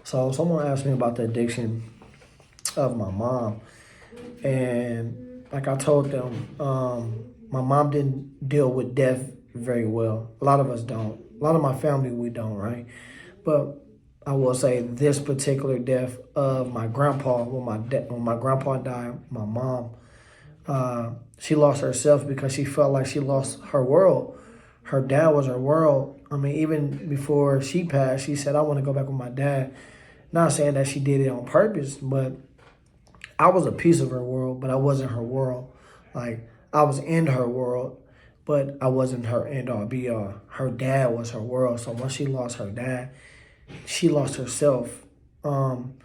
So someone asked me about the addiction of my mom, and like I told them, my mom didn't deal with death very well. A lot of us don't. A lot of my family we don't, right? But I will say this particular death of my grandpa, when my grandpa died, my mom, she lost herself because she felt like she lost her world. Her dad was her world. I mean, even before she passed, she said, "I want to go back with my dad." Not saying that she did it on purpose, but I was a piece of her world, but I wasn't her world. Like, I was in her world, but I wasn't her end all be all. Her dad was her world. So once she lost her dad, she lost herself. Um,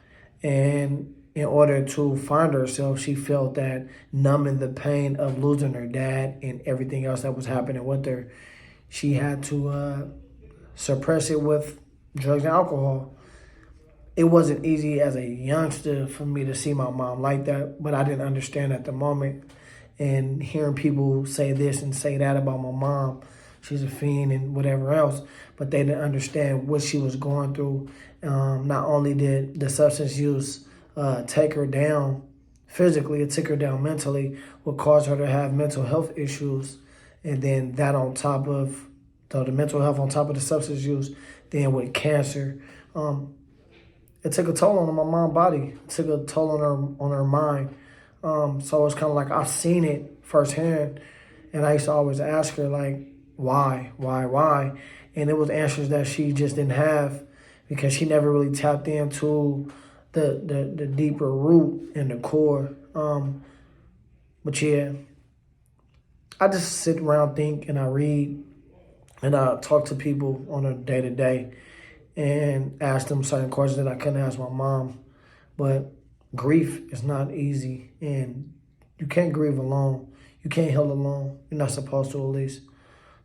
and in order to find herself, she felt that numbing the pain of losing her dad and everything else that was happening with her, she had to suppress it with drugs and alcohol. It wasn't easy as a youngster for me to see my mom like that, but I didn't understand at the moment. And hearing people say this and say that about my mom, she's a fiend and whatever else, but they didn't understand what she was going through. Not only did the substance use take her down physically, it took her down mentally, what caused her to have mental health issues. And then that on top of the mental health on top of the substance use, then with cancer. It took a toll on my mom's body. It took a toll on her mind. So it's kind of like I've seen it firsthand, and I used to always ask her like, why, and it was answers that she just didn't have because she never really tapped into the deeper root and the core. But yeah, I just sit around, think, and I read, and I talk to people on a day to day and ask them certain questions that I couldn't ask my mom. But grief is not easy, and you can't grieve alone. You can't heal alone. You're not supposed to, at least.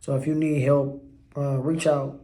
So if you need help, reach out.